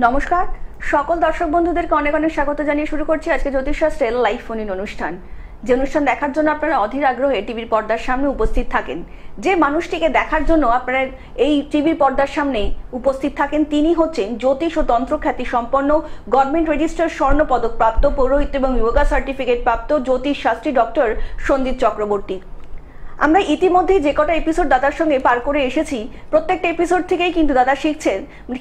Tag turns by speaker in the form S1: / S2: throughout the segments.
S1: নমস্কার সকল দর্শক বন্ধুদেরকে অনেক অনেক স্বাগত জানিয়ে শুরু করছি আজকে জ্যোতিষশাস্ত্রের লাইভ ফোন ইন অনুষ্ঠান। যে অনুষ্ঠান দেখার জন্য আপনারা অধীর আগ্রহে টিভির পর্দার সামনে উপস্থিত থাকেন, যে মানুষটিকে দেখার জন্য আপনারা এই টিভির পর্দার সামনে উপস্থিত থাকেন, তিনি হচ্ছেন জ্যোতিষ ও তন্ত্র খ্যাতি সম্পন্ন গভর্নমেন্ট রেজিস্টার স্বর্ণ পদক প্রাপ্ত পৌরোহিত্য এবং যোগা সার্টিফিকেট প্রাপ্ত জ্যোতিষ শাস্ত্রী ডক্টর সঞ্জিত চক্রবর্তী। আমরা ইতিমধ্যেই যে কটা এপিসোড দাদার সঙ্গে পার করে এসেছি, প্রত্যেকটা এপিসোড থেকেই কিন্তু দাদা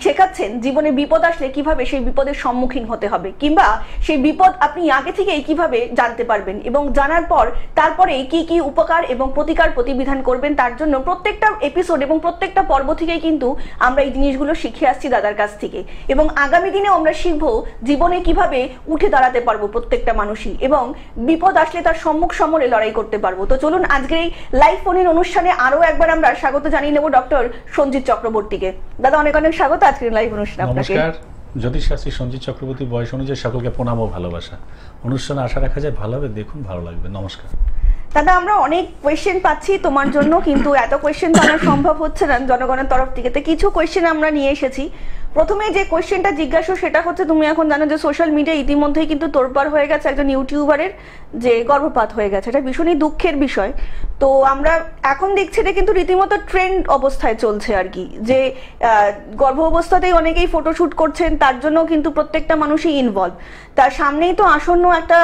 S1: শেখাচ্ছেন জীবনে বিপদ আসলে কিভাবে সেই বিপদের সম্মুখীন হতে হবে, কিংবা সেই বিপদ আপনি আগে থেকেই কিভাবে জানতে পারবেন এবং জানার পর তারপরে কি কি উপকার এবং প্রতিকার প্রতিবিধান করবেন, তার জন্য প্রত্যেকটা এপিসোড এবং প্রত্যেকটা পর্ব থেকেই কিন্তু আমরা এই জিনিসগুলো শিখে আসছি দাদার কাছ থেকে। এবং আগামী দিনেও আমরা শিখবো জীবনে কিভাবে উঠে দাঁড়াতে পারবো প্রত্যেকটা মানুষই, এবং বিপদ আসলে তার সম্মুখ সমরে লড়াই করতে পারবো। তো চলুন আজকে লাইভ ফোনের অনুষ্ঠানে আরো একবার আমরা স্বাগত জানিয়ে নেব ডক্টর সঞ্জিত চক্রবর্তীকে। দাদা অনেক অনেক স্বাগত আজকের লাইভ অনুষ্ঠানে আপনাকে।
S2: নমস্কার, জ্যোতিষশাস্ত্রী সঞ্জিত চক্রবর্তী, বয়স অনুযায়ী সকলকে প্রণাম ও ভালোবাসা। অনুষ্ঠানে আশা রাখা যায় ভালো হবে, দেখুন ভালো লাগবে। নমস্কার
S1: দাদা, আমরা অনেক কোয়েশ্চেন পাচ্ছি তোমার জন্য, কিন্তু এত কোয়েশ্চেন তো আমার সম্ভব হচ্ছে না জনগণের তরফ থেকে, তো কিছু কোয়েশ্চেন আমরা নিয়ে এসেছি। প্রথমে যে কোয়েশ্চেনটা জিজ্ঞাসা সেটা হচ্ছে, তুমি এখন জানো যে সোশ্যাল মিডিয়া ইতিমধ্যেই কিন্তু তোড়পাড় হয়ে গেছে একজন ইউটিউবারের যে গর্ভপাত হয়ে গেছে, এটা ভীষণই দুঃখের বিষয়। তো আমরা এখন দেখছি এটা কিন্তু রীতিমতো ট্রেন্ড অবস্থায় চলছে আর কি, যে গর্ভ অবস্থাতেই অনেকেই ফটোশুট করছেন, তার জন্য কিন্তু প্রত্যেকটা মানুষই ইনভলভ। তার সামনেই তো আসন্ন একটা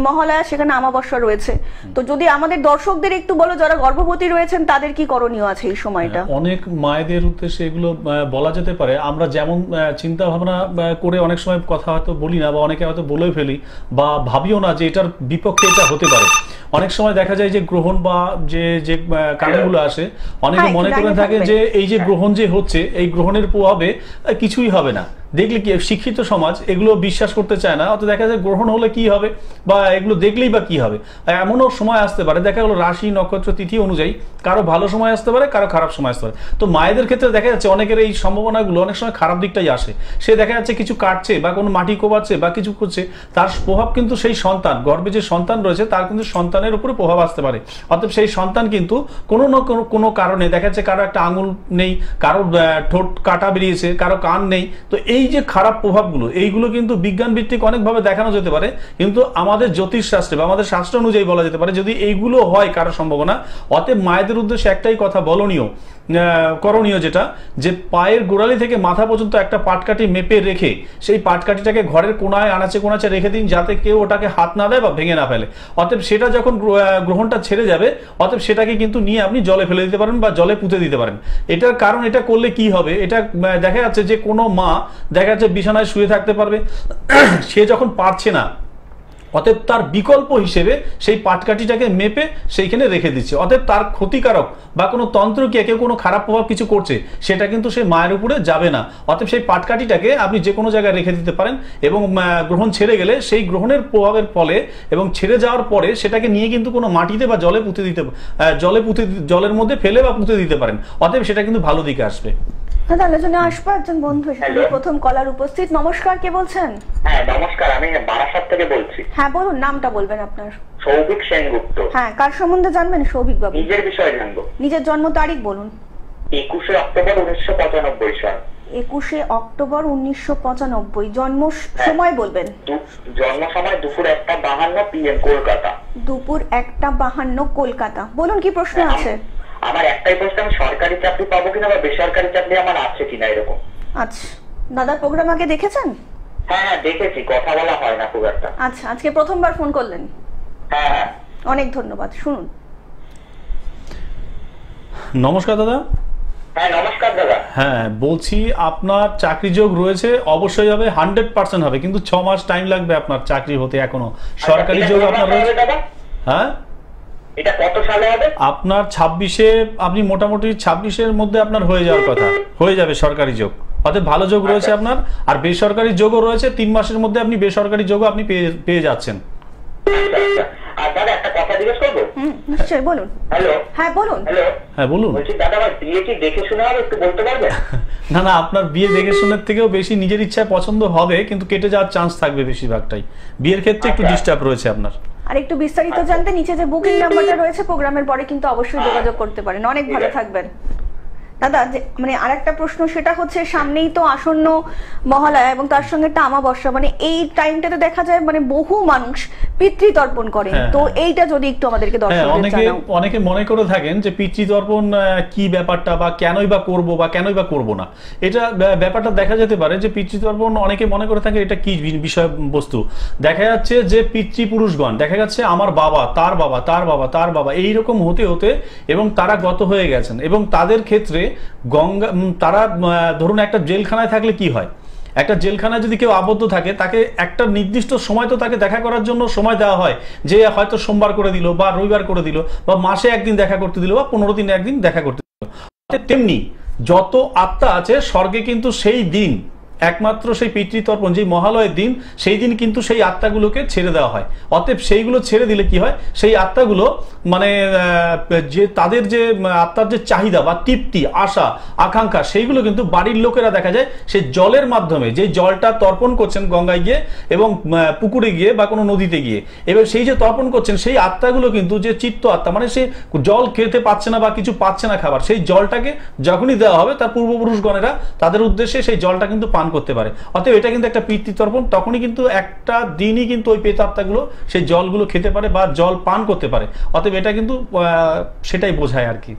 S1: মহালয়া, সেখানে আমাবস্যা রয়েছে। তো যদি আমাদের দর্শকদের একটু বলো যারা গর্ভবতী রয়েছেন তাদের কি করণীয় আছে এই সময়টা?
S2: অনেক মায়েদের উদ্দেশ্যে এগুলো বলা যেতে পারে। আমরা যেমন চিন্তা ভাবনা করে অনেক সময় কথা হয়তো বলি না, বা অনেকে হয়তো বলেও ফেলি বা ভাবিও না যে এটার বিপক্ষে এটা হতে পারে। অনেক সময় দেখা যায় যে গ্রহণ বা যে যে কারণগুলো আসে, অনেকে মনে করে থাকে যে এই যে গ্রহণ যে হচ্ছে, এই গ্রহণের প্রভাবে কিছুই হবে না। দেখলে কি শিক্ষিত সমাজ এগুলো বিশ্বাস করতে চায় না, অত দেখা যায় গ্রহণ হলে কি হবে বা এগুলো দেখলেই বা কি হবে। এমনও সময় আসতে পারে, দেখা গেলো রাশি নক্ষত্র তিথি অনুযায়ী কারো ভালো সময় আসতে পারে, কারো খারাপ সময় আসতে পারে। তো মায়েদের ক্ষেত্রে দেখা যাচ্ছে অনেকের এই সম্ভাবনাগুলো অনেক সময় খারাপ দিকটাই আসে। সে দেখা যাচ্ছে কিছু কাটছে বা কোনো মাটি কোবাচ্ছে বা কিছু করছে, তার প্রভাব কিন্তু সেই সন্তান, গর্ভে যে সন্তান রয়েছে তার কিন্তু সন্তানের উপরে প্রভাব আসতে পারে। অর্থাৎ সেই সন্তান কিন্তু কোনো না কোনো কারণে দেখা যাচ্ছে কারো একটা আঙুল নেই, কারো ঠোঁট কাটা বেরিয়েছে, কারো কান নেই। তো এই যে খারাপ প্রভাবগুলো, এইগুলো কিন্তু বিজ্ঞান ভিত্তিক অনেকভাবে দেখানো যেতে পারে, কিন্তু আমাদের জ্যোতিষ শাস্ত্রে বা আমাদের শাস্ত্র অনুযায়ী বলা যেতে পারে যদি এইগুলো হয় কারো সম্ভাবনা, অতএব মায়েদের উদ্দেশ্যে একটাই কথা করণীয়, যেটা যে পায়ের গোড়ালি থেকে মাথা পর্যন্ত একটা পাটকাঠি মেপে রেখে সেই পাটকাঠিটাকে ঘরের কোনায় আনাচে কোনাচে রেখে দিন, যাতে কেউ ওটাকে হাত না দেয় বা ভেঙে না ফেলে। অতএব সেটা যখন গ্রহণটা ছেড়ে যাবে, অতএব সেটাকে কিন্তু নিয়ে আপনি জলে ফেলে দিতে পারেন বা জলে পুঁতে দিতে পারেন। এটার কারণ, এটা করলে কি হবে, এটা দেখা যাচ্ছে যে কোনো মা দেখা যাচ্ছে বিছানায় শুয়ে থাকতে পারবে, সে যখন পারছে না, অতএব তার বিকল্প হিসেবে সেই পাটকাঠিটাকে মেপে সেইখানে রেখে দিচ্ছে। অতএব তার ক্ষতিকারক বা কোনো তন্ত্রকে কেউ কোনো খারাপ প্রভাব কিছু করছে, সেটা কিন্তু সেই মায়ের উপরে যাবে না। অতএব সেই পাটকাঠিটাকে আপনি যে কোনো জায়গায় রেখে দিতে পারেন, এবং গ্রহণ ছেড়ে গেলে সেই গ্রহণের প্রভাবের ফলে এবং ছেড়ে যাওয়ার পরে সেটাকে নিয়ে কিন্তু কোনো মাটিতে বা জলের মধ্যে ফেলে বা পুঁতে দিতে পারেন। অতএব সেটা কিন্তু ভালো দিকে আসবে।
S1: আলোচনা আসবো একজন বন্ধু, প্রথম কলার উপস্থিত। নমস্কার, কে বলছেন?
S3: হ্যাঁ নমস্কার, আমি বারাসাত থেকে বলছি।
S1: হ্যাঁ বলুন, নামটা বলবেন আপনার?
S3: সৌভিক সেনগুপ্ত।
S1: হ্যাঁ, কার সম্বন্ধে জানবেন সৌভিক বাবু?
S3: নিজের বিষয়ে জানবো।
S1: নিজের জন্ম তারিখ বলুন।
S3: 21 অক্টোবর 1995 সাল।
S1: 21 অক্টোবর 1995। জন্ম সময় বলবেন?
S3: জন্ম সময় দুপুর 1:52 PM কলকাতা।
S1: দুপুর 1:52 কলকাতা। বলুন কি প্রশ্ন আছে?
S3: আমার একটাই প্রশ্ন, আমি সরকারি চাকরি পাবো কিনা বা বেসরকারি চাকরি আমার আছে কিনা এরকম।
S1: আচ্ছা, দাদার প্রোগ্রাম আগে দেখেছেন?
S3: হ্যাঁ দেখেছি, কথা বলা হয় না খুব একটা।
S1: আচ্ছা, আজকে প্রথমবার ফোন করলেন?
S3: হ্যাঁ।
S1: অনেক ধন্যবাদ, শুনুন।
S2: নমস্কার দাদা।
S3: হ্যাঁ নমস্কার দাদা।
S2: হ্যাঁ বলছি, আপনার চাকরি যোগ রয়েছে, অবশ্যই হবে, 100% হবে, কিন্তু 6 মাস টাইম লাগবে আপনার চাকরি হতে এখনো। সরকারি যোগ আপনার রয়েছে। হ্যাঁ,
S3: এটা কত সালে হবে?
S2: আপনার 26-এ, আপনি মোটামুটি 26-এর মধ্যে আপনার হয়ে যাওয়ার কথা, হয়ে যাবে সরকারি যোগ। অতএব ভালো যোগ রয়েছে আপনার। আর বেসরকারি যোগও রয়েছে, 3 মাসের মধ্যে আপনি বেসরকারি যোগও আপনি পেয়ে যাচ্ছেন।
S3: আর দাদা একটা কথা জিজ্ঞেস করবো?
S1: নিশ্চয়ই, বলুন।
S3: হ্যালো।
S1: হ্যাঁ বলুন।
S3: হ্যালো।
S2: হ্যাঁ বলুন।
S3: বলছি দাদা, আমার বিয়ে কি দেখে শুনে হবে, একটু বলতে পারবেন?
S2: না না, আপনার বিয়ে দেখে শুনের থেকেও বেশি নিজের ইচ্ছায় পছন্দ হবে, কিন্তু কেটে যাওয়ার চান্স থাকবে বেশিরভাগটাই। বিয়ের ক্ষেত্রে একটু ডিস্টার্ব রয়েছে আপনার।
S1: আর একটু বিস্তারিত জানতে নিচে যে বুকিং নাম্বারটা রয়েছে প্রোগ্রামের পরে কিন্তু অবশ্যই যোগাযোগ করতে পারেন। অনেক ভালো থাকবেন। দাদা মানে আরেকটা প্রশ্ন, সেটা হচ্ছে সামনেই তো আসন্ন মহালয়া এবং তার সঙ্গে একটা আমাবস্যা, মানে এই টাইমটাতে দেখা যায় মানে বহু মানুষ পিতৃতর্পণ করেন, তো এইটা যদি একটু আমাদেরকে দর্শকদের জানাও।
S2: অনেকে মনে করে থাকেন যে পিতৃতর্পণ কি ব্যাপারটা, বা কেনই বা করব বা কেনই বা করব না, এটা ব্যাপারটা দেখা যেতে পারে যে পিতৃতর্পণ অনেকে মনে করে থাকে এটা কি বিষয়বস্তু। দেখা যাচ্ছে যে পিতৃপুরুষগণ, দেখা যাচ্ছে আমার বাবা, তার বাবা, তার বাবা, তার বাবা, এইরকম হতে হতে এবং তারা গত হয়ে গেছেন, এবং তাদের ক্ষেত্রে তারা ধরুন একটা জেলখানায় থাকলে কি হয়, একটা জেলখানায় যদি কেউ আবদ্ধ থাকে তাকে একটা নির্দিষ্ট সময় তো তাকে দেখা করার জন্য সময় দেওয়া হয়, যে হয়তো সোমবার করে দিল বা রবিবার করে দিল বা মাসে একদিন দেখা করতে দিল বা 15 দিনে একদিন দেখা করতে দিল। তেমনি যত আত্মা আছে স্বর্গে কিন্তু সেই দিন একমাত্র সেই পিতৃতর্পণ, যে মহালয়ের দিন, সেই দিন কিন্তু সেই আত্মাগুলোকে ছেড়ে দেওয়া হয়। অতএব সেইগুলো ছেড়ে দিলে কি হয়, সেই আত্মাগুলো মানে যে তাদের যে আত্মার যে চাহিদা বা তৃপ্তি, আশা, আকাঙ্ক্ষা, সেইগুলো কিন্তু বাড়ির লোকেরা দেখা যায় সেই জলের মাধ্যমে, যে জলটা তর্পণ করছেন গঙ্গায় গিয়ে এবং পুকুরে গিয়ে বা কোনো নদীতে গিয়ে, এবার সেই যে তর্পণ করছেন সেই আত্মাগুলো কিন্তু যে চিত্ত আত্মা, মানে সে জল খেতে পাচ্ছে না বা কিছু পাচ্ছে না খাবার, সেই জলটাকে যখনই দেওয়া হবে তার পূর্বপুরুষগণেরা তাদের উদ্দেশ্যে সেই জলটা কিন্তু পান করতে পারে। অতএব এটা কিন্তু একটা পিতৃতর্পণ, তখনই কিন্তু একটা দিনই কিন্তু ওই প্রেতাত্মাগুলো সেই জলগুলো খেতে পারে বা জল পান করতে পারে। অতএব এটা কিন্তু সেটাই বোঝায় আর কি।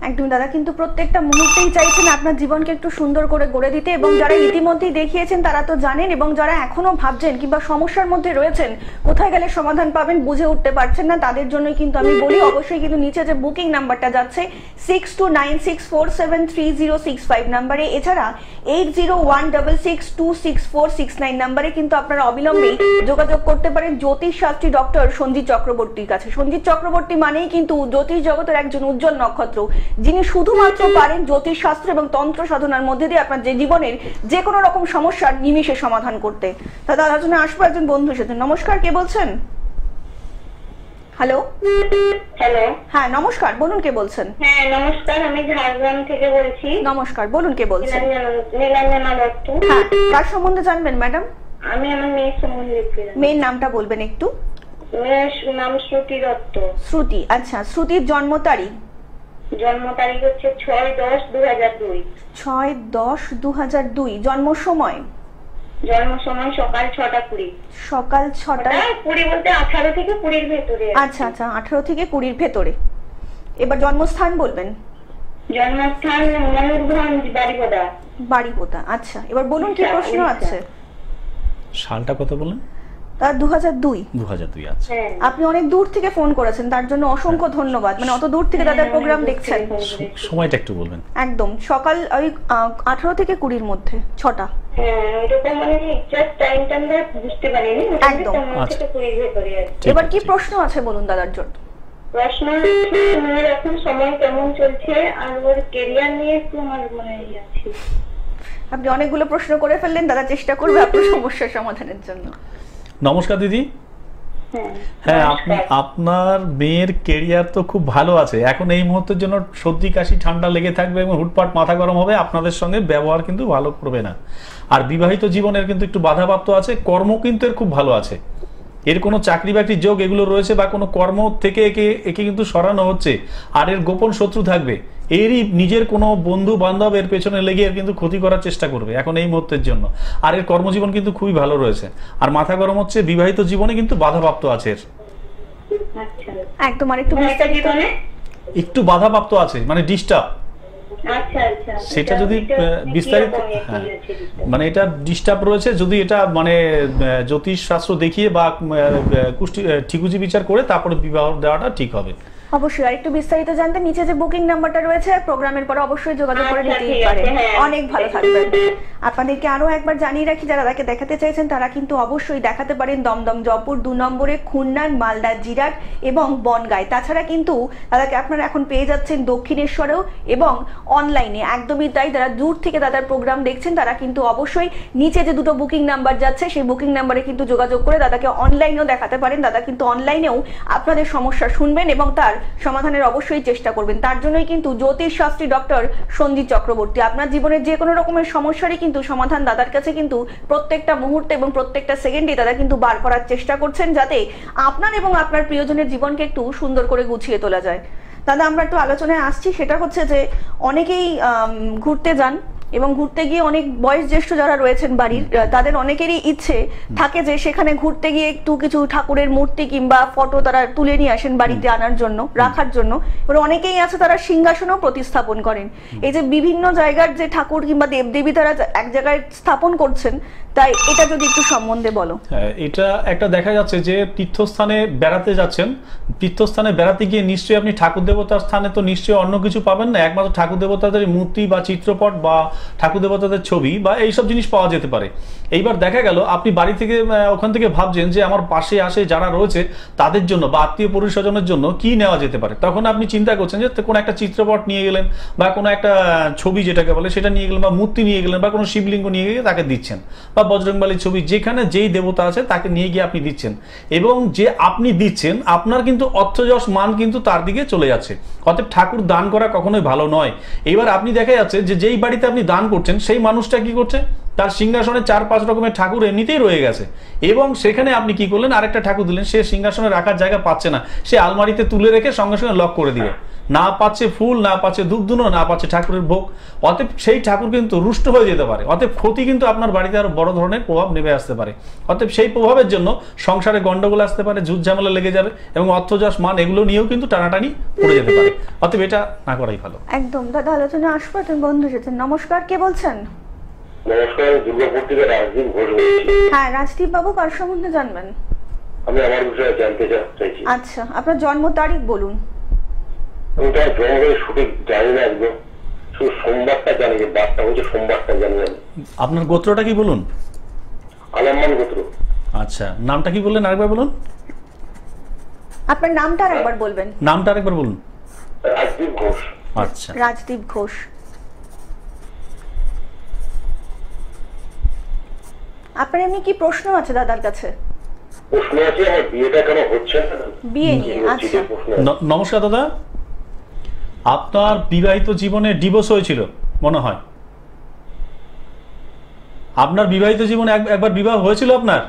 S1: একদম দাদা, কিন্তু প্রত্যেকটা মুহূর্তেই চাইছেন আপনার জীবনকে একটু সুন্দর করে গড়ে দিতে, এবং যারা ইতিমধ্যেই দেখিয়েছেন তারা তো জানেন, এবং যারা এখনো ভাবছেন কিংবা সমস্যার মধ্যে রয়েছেন, কোথায় গেলে সমাধান পাবেন বুঝে উঠতে পারছেন না, তাদের জন্যই কিন্তু আমি বলি অবশ্যই কিন্তু নিচে যে বুকিং নাম্বারটা যাচ্ছে 6296473065 নাম্বারে, এছাড়া 8016626469 নাম্বারে কিন্তু আপনারা অবিলম্বে যোগাযোগ করতে পারেন জ্যোতিষ শাস্ত্রী ডক্টর সঞ্জিত চক্রবর্তীর কাছে। সঞ্জিত চক্রবর্তী মানেই কিন্তু জ্যোতিষ জগতের একজন উজ্জ্বল নক্ষত্র, যিনি শুধুমাত্র পারেন জ্যোতিষ শাস্ত্র এবং তন্ত্র সাধনার মধ্যে দিয়ে আপনার যে জীবনের যে কোনো রকম সমস্যার নিমিষে সমাধান করতে। দাদা আলোচনা আসবো একজন বন্ধুর সাথে। নমস্কার, কে বলছেন? হ্যালো।
S3: হ্যালো।
S1: হ্যাঁ নমস্কার, বলুন কে বলছেন?
S3: হ্যাঁ নমস্কার, আমি ঝাড়গ্রাম থেকে বলছি।
S1: নমস্কার, বলুন কে বলছেন?
S3: নীলাঞ্জনা দত্ত।
S1: হ্যাঁ, কার সম্বন্ধে জানবেন ম্যাডাম?
S3: আমি আমার মেয়ের সম্বন্ধে।
S1: মেয়ের নামটা বলবেন একটু।
S3: মেয়ের নাম শ্রুতি দত্ত।
S1: শ্রুতি, আচ্ছা। শ্রুতির জন্ম তারিখ?
S3: জন্ম তারিখ হচ্ছে 6/10/2002।
S1: 6/10/2002। জন্ম সময়?
S3: জন্ম সময় সকাল 6টা 20।
S1: সকাল 6টা
S3: 20 বলতে 18 থেকে 20 এর ভেতরে।
S1: আচ্ছা আচ্ছা, 18 থেকে 20 এর ভেতরে। এবার জন্মস্থান বলবেন।
S3: জন্মস্থান ময়ূরভঞ্জ, বাড়িবোদা।
S1: বাড়িবোদা, আচ্ছা। এবার বলুন কি প্রশ্ন আছে?
S2: সালটা কত বলেন?
S1: তা 2002।
S2: 2002, আচ্ছা।
S1: আপনি অনেক দূর থেকে ফোন করেছেন, তার জন্য অসংখ্য ধন্যবাদ। মানে অত দূর থেকে দাদার প্রোগ্রাম দেখছেন।
S2: সময়টা একটু বলবেন।
S1: একদম সকাল ওই 18 থেকে 20 এর মধ্যে 6টা।
S3: হ্যাঁ এরকম, মানে এক্সাক্ট টাইমটা আমরা বুঝতে পারিনি।
S1: একদম।
S3: থেকে 20 এর ভেতরে।
S1: এবার কি প্রশ্ন আছে বলুন দাদার জন্য?
S3: প্রশ্ন মেয়ের এখন সময় কেমন চলছে আর ওর ক্যারিয়ার নিয়ে একটু আমার মনে আছে।
S1: আপনি অনেকগুলো প্রশ্ন করে ফেললেন, দাদা চেষ্টা করবে আপনার সমস্যার সমাধানের জন্য।
S2: নমস্কার দিদি। হ্যাঁ, আপনার মেয়ের কেরিয়ার তো খুব ভালো আছে। এখন এই মুহূর্তের জন্য সর্দি কাশি ঠান্ডা লেগে থাকবে এবং হুটপাট মাথা গরম হবে, আপনাদের সঙ্গে ব্যবহার কিন্তু ভালো করবে না। আর বিবাহিত জীবনের কিন্তু একটু বাধাপ্রাপ্ত আছে। কর্ম কিন্তু এর খুব ভালো আছে, এর কোনো চাকরি বাকরি যোগ এগুলো রয়েছে বা কোনো কর্ম থেকে একে কিন্তু সরানো হচ্ছে। আর এর গোপন শত্রু থাকবে, এরই নিজের কোনো বন্ধু বান্ধব এর পেছনে লেগে এর কিন্তু ক্ষতি করার চেষ্টা করবে এখন এই মুহূর্তের জন্য। আর এর কর্মজীবন কিন্তু খুবই ভালো রয়েছে। আর মাথা গরম হচ্ছে, বিবাহিত জীবনে কিন্তু বাধাপ্রাপ্ত আছে এর।
S1: একদম। আর
S2: একটু বাধাপ্রাপ্ত আছে, মানে ডিস্টার্ব। সেটা যদি বিস্তারিত, হ্যাঁ মানে এটা ডিস্টার্ব রয়েছে, যদি এটা মানে জ্যোতিষ শাস্ত্র দেখিয়ে বা কুষ্টি ঠিকুজি বিচার করে তারপরে বিবাহ দেওয়াটা ঠিক হবে।
S1: অবশ্যই। আর একটু বিস্তারিত জানতে নিচে যে বুকিং নাম্বারটা রয়েছে প্রোগ্রামের পরে অবশ্যই যোগাযোগ করে নিতেই পারেন। অনেক ভালো থাকবেন। আপনাদেরকে আরো একবার জানিয়ে রাখি, যারা তাকে দেখাতে চাইছেন তারা কিন্তু অবশ্যই দেখাতে পারেন দমদম, জয়পুর 2 নম্বরে, খুলনা, মালদা, জিরাট এবং বনগাঁয়। তাছাড়া কিন্তু তাদেরকে আপনারা এখন পেয়ে যাচ্ছেন দক্ষিণেশ্বরেও এবং অনলাইনে। একদমই তাই, যারা দূর থেকে দাদার প্রোগ্রাম দেখছেন তারা কিন্তু অবশ্যই নিচে যে দুটো বুকিং নাম্বার যাচ্ছে সেই বুকিং নাম্বারে কিন্তু যোগাযোগ করে দাদাকে অনলাইনেও দেখাতে পারেন। দাদা কিন্তু অনলাইনেও আপনাদের সমস্যা শুনবেন এবং তার সমাধানের অবশ্যই চেষ্টা করবেন। তার জন্যই কিন্তু জ্যোতিষ শাস্ত্রী ডক্টর সঞ্জিত চক্রবর্তী। আপনার জীবনের যে কোনো রকমের সমস্যারই কিন্তু সমাধান দাদার কাছে কিন্তু প্রত্যেকটা মুহূর্তে এবং প্রত্যেকটা সেকেন্ডে দাদা কিন্তু বার করার চেষ্টা করছেন, যাতে আপনার এবং আপনার প্রিয়জনের জীবনকে একটু সুন্দর করে গুছিয়ে তোলা যায়। দাদা আমরা একটু আলোচনায় আসছি, সেটা হচ্ছে যে অনেকেই ঘুরতে যান এবং ঘুরতে গিয়ে অনেক বয়স জ্যেষ্ঠ যারা রয়েছেন বাড়ির, তাদের অনেকেরই ইচ্ছে থাকে যে সেখানে ঘুরতে গিয়ে একটু কিছু ঠাকুরের মূর্তি কিংবা ফটো তারা তুলে নিয়ে আসেন বাড়িতে আনার জন্য, রাখার জন্য। এবার অনেকেই আছে তারা সিংহাসনও প্রতিস্থাপন করেন। এই যে বিভিন্ন জায়গার যে ঠাকুর কিংবা দেবদেবী তারা এক জায়গায় স্থাপন করছেন, তাই এটা যদি একটু সম্বন্ধে বলো।
S2: এটা একটা দেখা যাচ্ছে যে তীর্থস্থানে বেড়াতে যাচ্ছেন, তীর্থস্থানে বেড়াতে গিয়ে নিশ্চয়ই আপনি ঠাকুর দেবতার স্থানে তো নিশ্চয়ই অন্য কিছু পাবেন না, একমাত্র ঠাকুর দেবতাদের মূর্তি বা চিত্রপট বা ঠাকুর দেবতাদের ছবি বা এইসব জিনিস পাওয়া যেতে পারে। এইবার দেখা গেল আপনি বাড়ি থেকে ওখান থেকে ভাবছেন যে আমার পাশে আসে যারা রয়েছে তাদের জন্য বা আত্মীয় পরিস্বজনের জন্য কি নেওয়া যেতে পারে, তখন আপনি চিন্তা করছেন যে কোনো একটা চিত্রপট নিয়ে গেলেন বা কোনো একটা ছবি যেটাকে বলে সেটা নিয়ে গেলেন বা মূর্তি নিয়ে গেলেন বা কোনো শিবলিঙ্গ নিয়ে গিয়ে তাকে দিচ্ছেন, বা বজরংবলীর ছবি, যেখানে যেই দেবতা আছে তাকে নিয়ে গিয়ে আপনি দিচ্ছেন, এবং যে আপনি দিচ্ছেন আপনার কিন্তু অর্থযশ মান কিন্তু তার দিকে চলে যাচ্ছে। অতএব ঠাকুর দান করা কখনোই ভালো নয়। এবার আপনি দেখা যাচ্ছে যে যেই বাড়িতে আপনি দান করছেন সেই মানুষটা কি করছে, তার সিংহাসনে 4-5 রকমের ঠাকুর এমনিতেই রয়ে গেছে, এবং সেখানে আপনি কি করলেন, আরেকটা ঠাকুর দিলেন, সে সিংহাসনে রাখার জায়গা পাচ্ছে না, সে আলমারিতে তুলে রেখে সঙ্গে সঙ্গে লক করে দিল, না পাচ্ছে ফুল, না পাচ্ছে ধূপধুনো, না পাচ্ছে ঠাকুরের ভোগ। অতএব সেই ঠাকুর কিন্তু রুষ্ট হয়ে যেতে পারে, অতএব ক্ষতি কিন্তু আপনার বাড়িতে আরো বড় ধরনের প্রভাব নেমে আসতে পারে। অতএব সেই প্রভাবের জন্য সংসারে গন্ডগোল আসতে পারে, যুদ্ধ ঝামেলা লেগে যাবে, এবং অর্থযশ মান এগুলো নিয়েও কিন্তু টানাটানি পড়ে যেতে পারে। অতএব এটা না করাই ভালো।
S1: একদম দাদা, আলোচনা আসবো, তুমি বন্ধু এসেছেন। নমস্কার, কে বলছেন?
S4: নমস্কার, দুর্গাপুর থেকে রাজদীপ ঘোষ বলছি।
S1: হ্যাঁ রাজদীপ বাবু, কার সম্বন্ধে জানবেন?
S4: আমি আমার বিষয়ে জানতে চাইছি।
S1: আচ্ছা, আপনার জন্ম তারিখ বলুন।
S4: আমি তার জন্মের সঠিক জানি না একদম, শুধু সোমবারটা জানি, যে বারটা হচ্ছে সোমবারটা জানি আমি।
S2: আপনার গোত্রটা কি বলুন?
S4: আলাম্মান গোত্র।
S2: আচ্ছা, নামটা কি বললেন আরেকবার বলুন?
S1: আপনার নামটা আরেকবার বলবেন।
S2: নামটা আরেকবার বলুন।
S4: রাজদীপ ঘোষ।
S2: আচ্ছা,
S1: রাজদীপ ঘোষ। আপনার এমনি কি প্রশ্ন আছে দাদার কাছে?
S4: প্রশ্ন আছে, আমার বিয়েটা কেন হচ্ছে না?
S1: বিয়ে নিয়ে। আচ্ছা,
S2: নমস্কার দাদা, আপনার বিবাহিত জীবনে ডিভোর্স হয়েছিল মনে হয়? আপনার বিবাহিত জীবনে একবার বিবাহ হয়েছিল আপনার?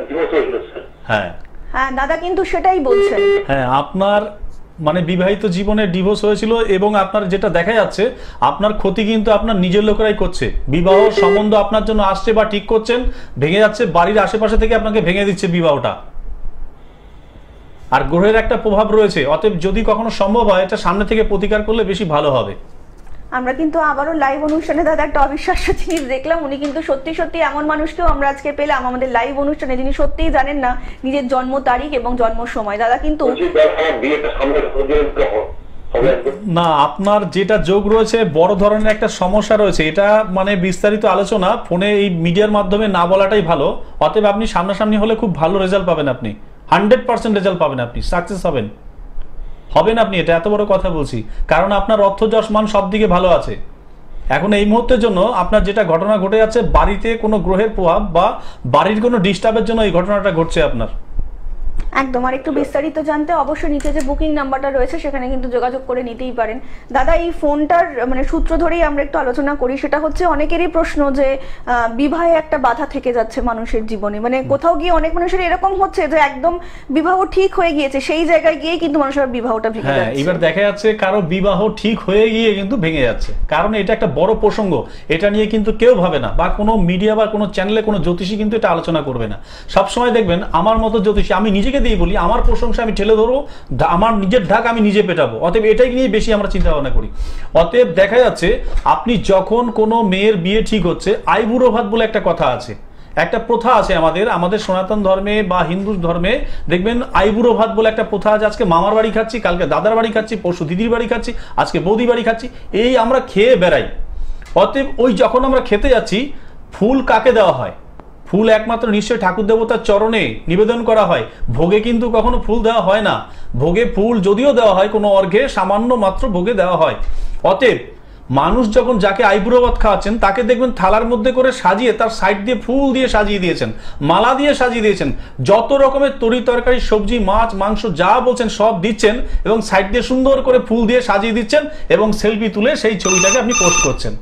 S4: ডিভোর্স হয়েছিল স্যার।
S2: হ্যাঁ
S1: হ্যাঁ দাদা, কিন্তু সেটাই বলছেন।
S2: হ্যাঁ, আপনার মানে বিবাহিত জীবনে ডিভোর্স হয়েছিল, এবং আপনার যেটা দেখা যাচ্ছে আপনার ক্ষতি কিন্তু আপনার নিজের লোকেরাই করছে। বিবাহ সম্বন্ধ আপনার জন্য আসছে বা ঠিক করছেন, ভেঙে যাচ্ছে, বাড়ির আশেপাশে থেকে আপনাকে ভেঙে দিচ্ছে বিবাহটা, আর গ্রহের একটা প্রভাব রয়েছে। অতএব যদি কখনো সম্ভব হয় এটা সামনে থেকে প্রতিকার করলে বেশি ভালো হবে।
S1: আমরা কিন্তু আবারও লাইভ অনুষ্ঠানে দাদা একটা অবিশ্বাস্য জিনিস দেখলাম। উনি কিন্তু সত্যি সত্যি এমন মানুষকেও আমরা আজকে পেলাম আমাদের লাইভ অনুষ্ঠানে, যিনি সত্যিই জানেন না নিজের জন্ম তারিখ এবং জন্ম সময়। দাদা কিন্তু
S2: না, আপনার যেটা যোগ রয়েছে বড় ধরনের একটা সমস্যা রয়েছে, এটা মানে বিস্তারিত আলোচনা ফোনে এই মিডিয়ার মাধ্যমে না বলাটাই ভালো। অতএব আপনি সামনাসামনি হলে খুব ভালো রেজাল্ট পাবেন, আপনি 100% রেজাল্ট পাবেন, আপনি সাকসেস হবেন আপনি। এটা এত বড় কথা বলছি কারণ আপনার অর্থযশ মান সব দিকে ভালো আছে। এখন এই মুহূর্তের জন্য আপনার যেটা ঘটনা ঘটে যাচ্ছে, বাড়িতে কোনো গ্রহের প্রভাব বা বাড়ির কোনো ডিস্টার্বের জন্য এই ঘটনাটা ঘটছে আপনার।
S1: একদম। আর একটু বিস্তারিত জানতে অবশ্যই নিচে যে বুকিং নাম্বারটা রয়েছে সেখানে কিন্তু যোগাযোগ করে নিতেই পারেন। দাদা এই ফোনটার মানে সূত্র ধরেই আমরা একটু আলোচনা করি, সেটা হচ্ছে অনেকেরই প্রশ্ন যে বিবাহে একটা বাধা থেকে যাচ্ছে মানুষের জীবনে, মানে কোথাও গিয়ে অনেক মানুষের এরকম হচ্ছে যে একদম বিবাহ ঠিক হয়ে গিয়েছে, সেই জায়গায় গিয়ে কিন্তু মানুষের বিবাহটা ভেঙে যাচ্ছে।
S2: এবার দেখা যাচ্ছে কারো বিবাহ ঠিক হয়ে গিয়ে কিন্তু ভেঙে যাচ্ছে, কারণ এটা একটা বড় প্রসঙ্গ, এটা নিয়ে কিন্তু কেউ ভাবে না, বা কোনো মিডিয়া বা কোনো চ্যানেলে কোনো জ্যোতিষী কিন্তু এটা আলোচনা করবে না। সবসময় দেখবেন আমার মতো জ্যোতিষী, আমি নিজেকে দিয়ে বলি, আমার প্রশংসা আমি ঠেলে ধরবো, আমার নিজের ঢাক আমি নিজে পেটাবো। অতএব এটাই নিয়ে বেশি আমরা চিন্তা ভাবনা করি। অতএব দেখা যাচ্ছে আপনি যখন কোনো মেয়ের বিয়ে ঠিক হচ্ছে, আইবুড়ো ভাত বলে একটা কথা আছে, একটা প্রথা আছে আমাদের সনাতন ধর্মে বা হিন্দু ধর্মে, দেখবেন আইবুড়ো ভাত বলে একটা প্রথা আছে। আজকে মামার বাড়ি খাচ্ছি, কালকে দাদার বাড়ি খাচ্ছি, পরশু দিদির বাড়ি খাচ্ছি, আজকে বৌদি বাড়ি খাচ্ছি, এই আমরা খেয়ে বেড়াই। অতএব ওই যখন আমরা খেতে যাচ্ছি, ফুল কাকে দেওয়া হয়? ফুল একমাত্র নিশ্চয়ই ঠাকুর দেবতার চরণে নিবেদন করা হয়, ভোগে কিন্তু কখনো ফুল দেওয়া হয় না। ভোগে ফুল যদিও দেওয়া হয় কোনো অর্ঘে, সামান্য মাত্র ভোগে দেওয়া হয়। অতএব মানুষ যখন যাকে আইবুড়ো ভাত খাওয়াচ্ছেন তাকে দেখবেন থালার মধ্যে করে সাজিয়ে তার সাইড দিয়ে ফুল দিয়ে সাজিয়ে দিয়েছেন, মালা দিয়ে সাজিয়ে দিয়েছেন, যত রকমের তরি তরকারি সবজি মাছ মাংস যা বলছেন সব দিচ্ছেন, এবং সাইড দিয়ে সুন্দর করে ফুল দিয়ে সাজিয়ে দিচ্ছেন, এবং সেলফি তুলে সেই ছবিটাকে আপনি পোস্ট করছেন।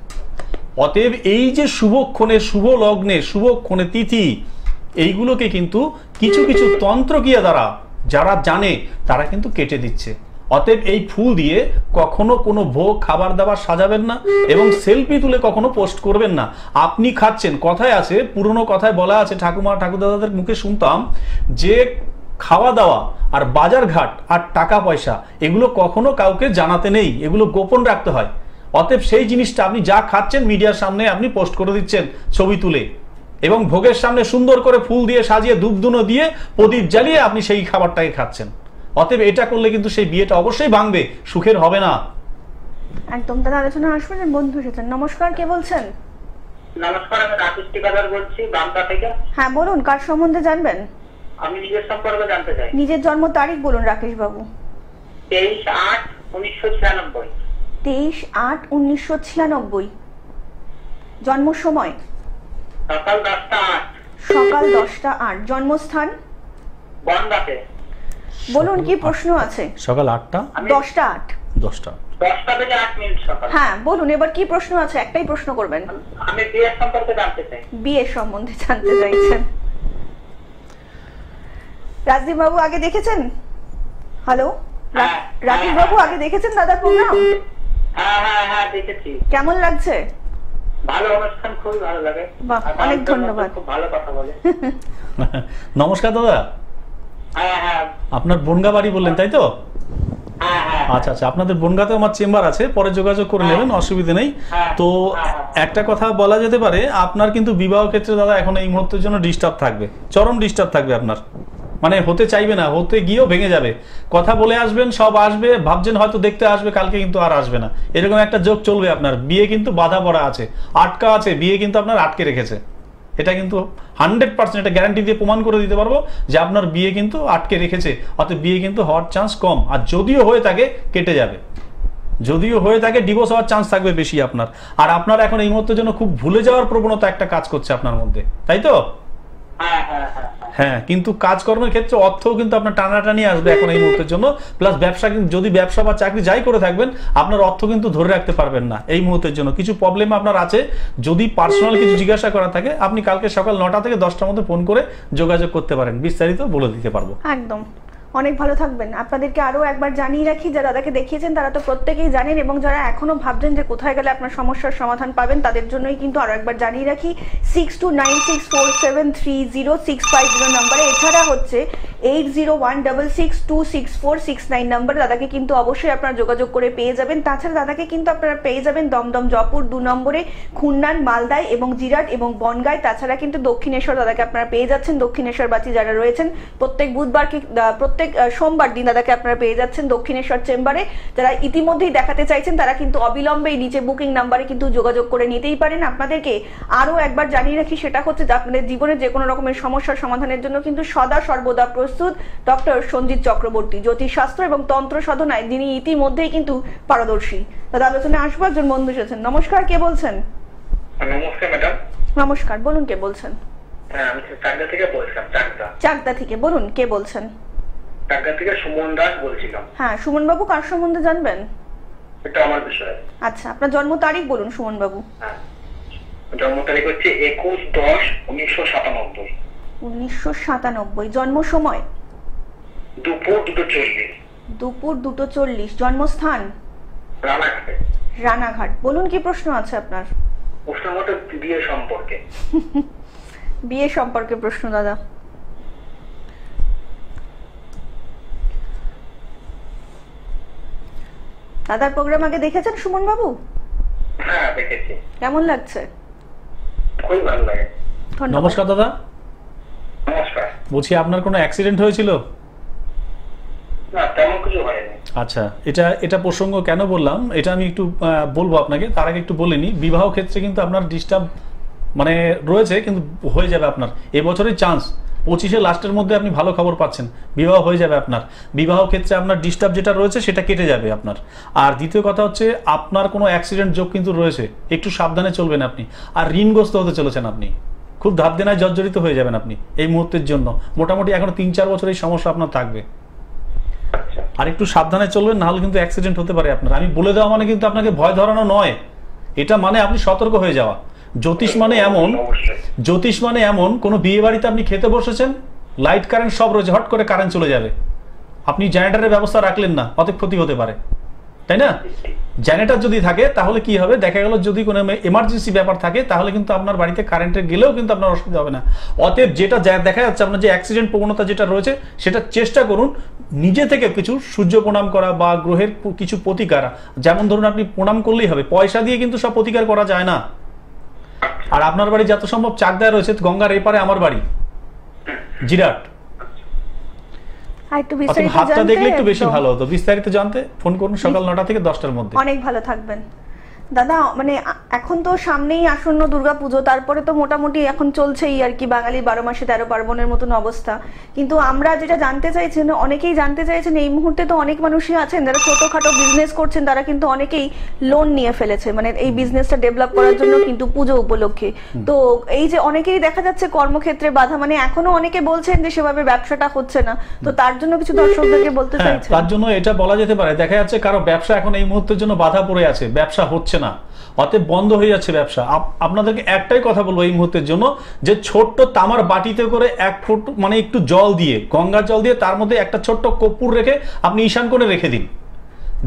S2: অতএব এই যে শুভক্ষণে, শুভ লগ্নে, শুভক্ষণে তিথি, এইগুলোকে কিন্তু কিছু কিছু তন্ত্রক্রিয়া দ্বারা যারা জানে তারা কিন্তু কেটে দিচ্ছে। অতএব এই ফুল দিয়ে কখনো কোনো ভোগ খাবার দাবার সাজাবেন না এবং সেলফি তুলে কখনো পোস্ট করবেন না। আপনি খাচ্ছেন, কথায় আছে, পুরনো কথায় বলা আছে, ঠাকুমা ঠাকুরদাদাদের মুখে শুনতাম যে খাওয়া দাওয়া আর বাজার ঘাট আর টাকা পয়সা এগুলো কখনো কাউকে জানাতে নেই, এগুলো গোপন রাখতে হয়। অতএব সেই জিনিসটা আপনি যা খাচ্ছেন মিডিয়ার সামনে আপনি পোস্ট করে দিচ্ছেন ছবি তুলে, এবং ভোগের সামনে সুন্দর করে ফুল দিয়ে সাজিয়ে ধূপধুনো দিয়ে প্রদীপ জ্বালিয়ে আপনি সেই খাবারটাকে খাচ্ছেন। অতএব এটা করলে কিন্তু সেই বিয়েটা অবশ্যই ভাঙবে, সুখের হবে না।
S1: একদম। তাহলে আলোচনা আসবেন বন্ধু এসেছেন। নমস্কার, কে বলছেন?
S3: নমস্কার, আমি রাকেশ টিকাদার বলছি, বামটা থেকে।
S1: হ্যাঁ বলুন, কার সম্বন্ধে জানবেন?
S3: আমি নিজের সম্পর্কে জানতে চাই।
S1: নিজের জন্ম তারিখ বলুন রাকেশ বাবু।
S3: 23/8/1996।
S1: 23/8/1996। জন্ম সময়?
S3: সকাল 10টা 8।
S1: সকাল 10টা 8। জন্মস্থান?
S3: বনগাঁতে।
S1: বলুন কি প্রশ্ন আছে?
S2: সকাল 8টা
S1: 10টা 8।
S2: 10টা
S3: 10টা থেকে 8 মিনিট সকাল।
S1: হ্যাঁ বলুন, এবার কি প্রশ্ন আছে? একটাই প্রশ্ন করবেন।
S3: আমি বিয়ের সম্পর্কে জানতে চাই।
S1: বিয়ের সম্বন্ধে জানতে চাইছেন। রাজদীপ বাবু আগে দেখেছেন? হ্যালো,
S3: হ্যাঁ,
S1: রাকেশ
S3: হ্যাঁ,
S1: বাবু আগে দেখেছেন দাদার প্রোগ্রাম?
S3: হ্যাঁ দেখেছি।
S1: কেমন লাগছে?
S3: ভালো অনুষ্ঠান, খুবই ভালো লাগে।
S1: বাহ,
S3: আর
S1: অনেক
S3: মানুষজন
S1: ধন্যবাদ।
S3: খুব ভালো কথা বলে।
S2: নমস্কার দাদা,
S3: হ্যাঁ।
S2: আপনার বনগা বাড়ি বললেন তাই তো?
S3: হ্যাঁ।
S2: আচ্ছা আচ্ছা, আপনাদের বনগাঁতে আমার চেম্বার আছে, পরে যোগাযোগ করে নেবেন, অসুবিধা নেই। তো একটা কথা বলা যেতে পারে, আপনার কিন্তু বিবাহ ক্ষেত্রে দাদা এখন এই মুহূর্তের জন্য ডিস্টার্ব থাকবে, চরম ডিস্টার্ব থাকবে আপনার, মানে হতে চাইবে না, হতে গিয়েও ভেঙে যাবে। কথা বলে আসবেন, সব আসবে, ভাবছেন হয়তো দেখতে আসবে, কালকে কিন্তু আর আসবে না, এরকম একটা যোগ চলবে আপনার। বিয়ে কিন্তু বাধা পড়া আছে, আটকা আছে, বিয়ে কিন্তু আপনার আটকে রেখেছে। এটা কিন্তু 100% এটা গ্যারান্টি দিয়ে প্রমাণ করে দিতে পারবো যে আপনার বিয়ে কিন্তু আটকে রেখেছে। অর্থাৎ বিয়ে কিন্তু হওয়ার চান্স কম, আর যদিও হয়ে থাকে কেটে যাবে, যদিও হয়ে থাকে ডিভোর্স হওয়ার চান্স থাকবে বেশি আপনার। আর আপনার এখন এই মুহূর্তের জন্য খুব ভুলে যাওয়ার প্রবণতা একটা কাজ করছে আপনার মধ্যে, তাই তো? হ্যাঁ, কিন্তু কাজকর্মের ক্ষেত্রে অর্থও কিন্তু আপনার টানাটানি আসবে এখন এই মুহূর্তের জন্য। প্লাস ব্যবসা, কিন্তু যদি ব্যবসা বা চাকরি যাই করে থাকবেন, আপনার অর্থ কিন্তু ধরে রাখতে পারবেন না এই মুহূর্তের জন্য। কিছু প্রবলেম আপনার আছে, যদি পার্সোনাল কিছু জিজ্ঞাসা করা থাকে আপনি কালকে সকাল 9টা থেকে 10টার মধ্যে ফোন করে যোগাযোগ করতে পারেন, বিস্তারিত বলে দিতে পারবো।
S1: একদম। অনেক ভালো থাকবেন। আপনাদেরকে আরো একবার জানিয়ে রাখি, যারা দাদাকে দেখিয়েছেন তারা তো প্রত্যেকেই জানেন, এবং যারা এখনো ভাবছেন যে কোথায় গেলে আপনার সমস্যার সমাধান পাবেন, তাদের জন্যই কিন্তু আরো একবার জানিয়ে রাখি 6296473065 নম্বরে, এছাড়া হচ্ছে 8016626469 নম্বরে দাদাকে কিন্তু অবশ্যই আপনারা যোগাযোগ করে পেয়ে যাবেন। তাছাড়া দাদাকে কিন্তু আপনারা পেয়ে যাবেন দমদম, জয়পুর 2 নম্বরে, খুলনান, মালদায় এবং জিরাট এবং বনগাঁয়। তাছাড়া কিন্তু দক্ষিণেশ্বর দাদাকে আপনারা পেয়ে যাচ্ছেন। দক্ষিণেশ্বরবাসী যারা রয়েছেন প্রত্যেক বুধবারকে প্রত্যেক সোমবার দিন দাদাকে আপনারা পেয়ে যাচ্ছেন দক্ষিণেশ্বর চেম্বারে। যারা ইতিমধ্যেই দেখাতে চাইছেন তারা কিন্তু অবিলম্বে নিচে বুকিং নাম্বারে কিন্তু যোগাযোগ করে নিতেই পারেন। আপনাদেরকে আরো একবার জানিয়ে রাখি, সেটা হচ্ছে যে আপনাদের জীবনে যে কোনো রকমের সমস্যার সমাধানের জন্য কিন্তু সদা সর্বদা প্রস্তুত ডক্টর সঞ্জিত চক্রবর্তী, জ্যোতিষশাস্ত্র এবং তন্ত্র সাধনায় যিনি ইতিমধ্যেই কিন্তু পারদর্শী। দাদা আলোচনায় আসবো, একজন বন্ধু এসেছেন। নমস্কার, কে বলছেন?
S3: নমস্কার ম্যাডাম।
S1: নমস্কার, বলুন কে বলছেন?
S3: হ্যাঁ, আমি চাকদা থেকে বলছিলাম।
S1: চাকদা থেকে, বলুন কে বলছেন?
S3: চাকদা থেকে সুমন দাস বলছিলাম।
S1: হ্যাঁ সুমন বাবু, কার সম্বন্ধে জানবেন?
S3: এটা আমার বিষয়।
S1: আচ্ছা, আপনার জন্ম তারিখ বলুন সুমন বাবু।
S3: জন্ম তারিখ হচ্ছে 21/10/1997।
S1: 1997। জন্ম সময়?
S3: দুপুর 2:40।
S1: দুপুর 2:40। জন্মস্থান?
S3: রানাঘাটে।
S1: রানাঘাট। বলুন কি প্রশ্ন আছে আপনার?
S3: প্রশ্ন মতো বিয়ে সম্পর্কে।
S1: বিয়ে সম্পর্কে প্রশ্ন দাদা। দাদার প্রোগ্রাম আগে দেখেছেন সুমন বাবু?
S3: হ্যাঁ দেখেছি।
S1: কেমন লাগছে?
S3: খুবই ভালো লাগে।
S2: নমস্কার দাদা।
S3: নমস্কার।
S2: বলছি আপনার কোনো অ্যাক্সিডেন্ট হয়েছিল?
S3: না, তেমন কিছু হয়নি।
S2: আচ্ছা, এটা প্রসঙ্গ কেন বললাম, এটা আমি একটু বলবো আপনাকে, তার আগে একটু বলে নিই। বিবাহ ক্ষেত্রে কিন্তু আপনার ডিস্টার্ব মানে রয়েছে, কিন্তু হয়ে যাবে আপনার এবছরের চান্স। 25-এর লাস্টের মধ্যে আপনি ভালো খবর পাচ্ছেন, বিবাহ হয়ে যাবে আপনার। বিবাহ ক্ষেত্রে আপনার ডিস্টার্ব যেটা রয়েছে সেটা কেটে যাবে আপনার। আর দ্বিতীয় কথা হচ্ছে আপনার কোনো অ্যাক্সিডেন্ট যোগ কিন্তু রয়েছে, একটু সাবধানে চলবেন আপনি। আর ঋণগ্রস্ত হতে চলেছেন আপনি, খুব ধার দেনায় জর্জরিত হয়ে যাবেন আপনি এই মুহূর্তের জন্য। মোটামুটি এখন 3-4 বছর এই সমস্যা আপনার থাকবে। আর একটু সাবধানে চলবেন, নাহলে কিন্তু অ্যাক্সিডেন্ট হতে পারে আপনার। আমি বলে দেওয়া মানে কিন্তু আপনাকে ভয় ধরানো নয়, এটা মানে আপনি সতর্ক হয়ে যাওয়া। জ্যোতিষ মানে এমন কোন বিয়ে বাড়িতে আপনি খেতে বসেছেন, লাইট কারেন্ট সব রয়েছে, হট করে কারেন্ট চলে যাবে, আপনি জেনারেটরের ব্যবস্থা রাখলেন না, অতএব ক্ষতি হতে পারে, তাই না? জেনারেটর যদি থাকে তাহলে কি হবে, দেখা গেল যদি কোনো এমার্জেন্সি ব্যাপার থাকে তাহলে কিন্তু আপনার বাড়িতে কারেন্টের গেলেও কিন্তু আপনার অসুবিধা হবে না। অতএব যেটা দেখা যাচ্ছে আপনার যে অ্যাক্সিডেন্ট প্রবণতা যেটা রয়েছে সেটা চেষ্টা করুন নিজে থেকে কিছু সূর্য প্রণাম করা বা গ্রহের কিছু প্রতিকার, যেমন ধরুন আপনি প্রণাম করলেই হবে, পয়সা দিয়ে কিন্তু সব প্রতিকার করা যায় না। আর আপনার বাড়ি যত সম্ভব চাকদায় রয়েছে, গঙ্গার এপারে আমার বাড়ি জিরাট,
S1: আর একটু বিস্তারিত
S2: হাতটা
S1: জানতে
S2: দেখলে একটু বেশি
S1: একদম।
S2: ভালো হতো। বিস্তারিত জানতে ফোন করুন সকাল 9টা থেকে 10টার মধ্যে।
S1: অনেক ভালো থাকবেন দাদা। মানে এখন তো সামনেই আসন্ন দুর্গাপুজো, তারপরে তো মোটামুটি এখন চলছেই আর কি, বাঙালি 12 মাসে 13 পার্বণের মতন অবস্থা। কিন্তু আমরা যেটা জানতে চাইছেন, অনেকেই জানতে চাইছেন, এই মুহূর্তে তো অনেক মানুষই আছেন যারা ছোটখাটো বিজনেস করছেন, তারা কিন্তু অনেকেই লোন নিয়ে ফেলেছে মানে এই বিজনেসটা ডেভেলপ করার জন্য, কিন্তু পুজো উপলক্ষে। তো এই যে অনেকেই দেখা যাচ্ছে কর্মক্ষেত্রে বাধা, মানে এখনো অনেকে বলছেন যে সেভাবে ব্যবসাটা হচ্ছে না, তো তার জন্য কিছু দর্শকদেরকে বলতে চাইছেন?
S2: তার জন্য এটা বলা যেতে পারে, দেখা যাচ্ছে কারো ব্যবসা এখন এই মুহূর্তের জন্য বাধা পড়ে আছে, ব্যবসা হচ্ছে না, অতএব বন্ধ হয়ে যাচ্ছে ব্যবসা। আপনাদেরকে একটাই কথা বলবো এই মুহূর্তের জন্য, যে ছোট্ট তামার বাটিতে করে 1 ফুট মানে একটু জল দিয়ে, গঙ্গার জল দিয়ে, তার মধ্যে একটা ছোট্ট কর্পূর রেখে আপনি ঈশান কোণে রেখে দিন।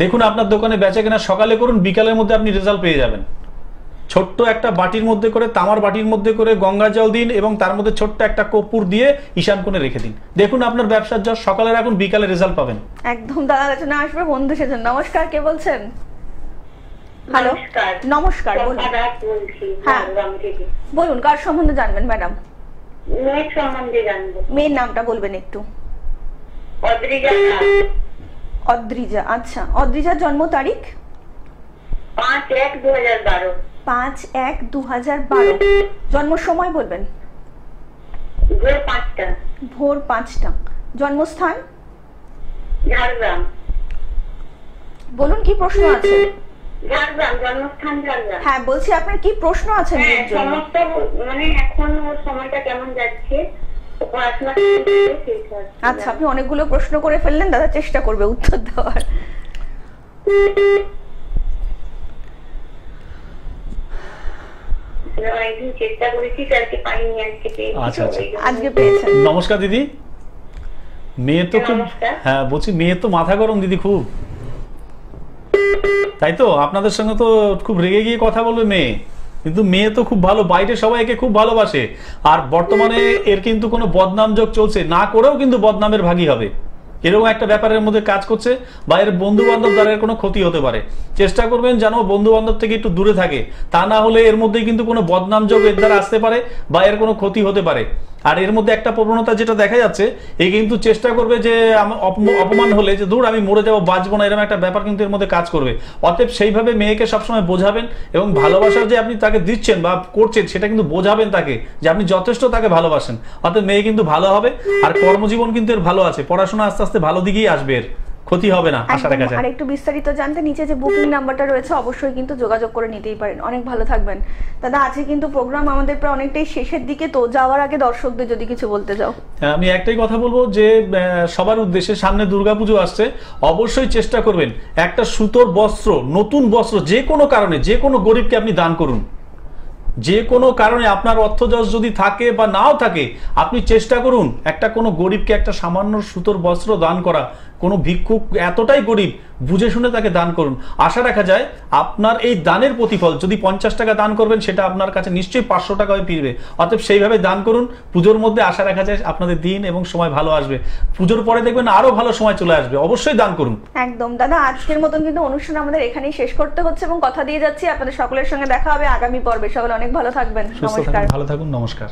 S2: দেখুন আপনার দোকানে বেচা কেনা সকালে করুন, বিকালের মধ্যে আপনি রেজাল্ট পেয়ে যাবেন। ছোট্ট একটা বাটির মধ্যে করে, তামার বাটির মধ্যে করে গঙ্গা জল দিন এবং তার মধ্যে ছোট্ট একটা কর্পূর দিয়ে ঈশান কোণে রেখে দিন। দেখুন আপনার ব্যবসার যা সকালে রাখুন, বিকালে রেজাল্ট পাবেন।
S1: একদম দাদা কাছে না আসবে বন্ধু সেজন। নমস্কার, কে বলছেন? হ্যালো,
S3: নমস্কার।
S1: নমস্কার, বলুন।
S3: রাত বলছি
S1: হ্যাঁ।
S3: ঝাড়গ্রাম থেকে।
S1: বলুন কার সম্বন্ধে জানবেন ম্যাডাম?
S3: মেয়ের সম্বন্ধে জানবো।
S1: মেয়ের নামটা বলবেন একটু।
S3: অদ্রিজা।
S1: অদ্রিজা, আচ্ছা। অদ্রিজার জন্ম তারিখ?
S3: 5/1/2012।
S1: 5/1/2012। জন্ম সময় বলবেন?
S3: ভোর 5টা।
S1: ভোর 5টা। জন্মস্থান?
S3: ঝাড়গ্রাম।
S1: বলুন কি প্রশ্ন আছে?
S3: ঝাড়গ্রাম, জন্মস্থান ঝাড়গ্রাম।
S1: হ্যাঁ বলছি, আপনার কি প্রশ্ন আছে
S3: হ্যাঁ,
S1: মেয়ের জন্য?
S3: সমস্ত মানে এখন ওর সময়টা কেমন যাচ্ছে, ও পড়াশোনা করছে, সেইটা।
S1: আচ্ছা, আপনি অনেকগুলো প্রশ্ন করে ফেললেন, দাদা চেষ্টা করবে উত্তর দেওয়ার।
S3: অনেকদিন চেষ্টা করেছি, কালকে পাইনি, আজকে পেয়েছি।
S2: আচ্ছা, আচ্ছা।
S1: আজকে পেয়েছেন।
S2: নমস্কার দিদি। মেয়ে তো খুব,
S3: নমস্কার।
S2: হ্যাঁ বলছি মেয়ে তো মাথা গরম দিদি খুব, তাই তো? আপনাদের সঙ্গে তো খুব রেগে গিয়ে কথা বলবে মেয়ে, কিন্তু মেয়ে তো খুব ভালো, বাইরে সবাই একে খুব ভালোবাসে। আর বর্তমানে এর কিন্তু কোনো বদনাম যোগ চলছে, না করেও কিন্তু বদনামের ভাগী হবে, এরকম একটা ব্যাপারের মধ্যে কাজ করছে, বা এর বন্ধু বান্ধব দ্বারা এর কোনো ক্ষতি হতে পারে। চেষ্টা করবেন যেন বন্ধু বান্ধব থেকে একটু দূরে থাকে, তা না হলে এর মধ্যে কিন্তু কোনো বদনাম যোগ এর দ্বারা আসতে পারে বা এর কোনো ক্ষতি হতে পারে। আর এর মধ্যে একটা প্রবণতা যেটা দেখা যাচ্ছে, এই কিন্তু চেষ্টা করবে যে অপমান হলে যে দূর আমি মরে যাবো, বাঁচবো না, এরকম একটা ব্যাপার কিন্তু এর মধ্যে কাজ করবে। অতএব সেইভাবে মেয়েকে সবসময় বোঝাবেন এবং ভালোবাসার যে আপনি তাকে দিচ্ছেন বা করছেন সেটা কিন্তু বোঝাবেন তাকে যে আপনি যথেষ্ট তাকে ভালোবাসেন। অতএব মেয়ে কিন্তু ভালো হবে, আর কর্মজীবন কিন্তু এর ভালো আছে, পড়াশোনা আস্তে আস্তে ভালো দিকেই আসবে, এর ক্ষতি হবে না আশা রাখা যায়।
S1: আর একটু বিস্তারিত জানতে নিচে যে বুকিং নাম্বারটা রয়েছে অবশ্যই কিন্তু যোগাযোগ করে নিতেই পারেন। অনেক ভালো থাকবেন দাদা। আজকে কিন্তু প্রোগ্রাম আমাদের প্রায় অনেকটাই শেষের দিকে, তো যাওয়ার আগে দর্শকদের যদি কিছু বলতে যাও।
S2: আমি একটাই কথা বলবো যে সবার উদ্দেশ্যে, সামনে দুর্গাপুজো আসছে, অবশ্যই চেষ্টা করবেন একটা সুতোর বস্ত্র, নতুন বস্ত্র, যে কোনো কারণে যে কোনো গরিবকে আপনি দান করুন। যে কোনো কারণে আপনার অর্থযশ যদি থাকে বা নাও থাকে, আপনি চেষ্টা করুন একটা কোনো গরিবকে একটা সামান্য সুতোর বস্ত্র দান করা। কোনো ভিক্ষুক এতটাই গরিব, বুঝে শুনে তাকে দান করুন। আশা রাখা যায় আপনার এই দানের প্রতিফল, যদি 50 টাকা দান করবেন সেটা আপনার কাছে নিশ্চয়ই 500 টাকা হয়ে ফিরবে। অতএব সেইভাবে দান করুন। পুজোর মধ্যে আশা রাখা যায় আপনাদের দিন এবং সময় ভালো আসবে, পুজোর পরে দেখবেন আরো ভালো সময় চলে আসবে। অবশ্যই দান করুন।
S1: একদম দাদা, আজকের মতন কিন্তু অনুষ্ঠান আমাদের এখানেই শেষ করতে হচ্ছে এবং কথা দিয়ে যাচ্ছি আপনাদের সকলের সঙ্গে দেখা হবে আগামী পর্বে। সকলে অনেক ভালো থাকবেন।
S2: সুস্থ
S1: নমস্কার।
S2: থাকুন, ভালো থাকুন, নমস্কার।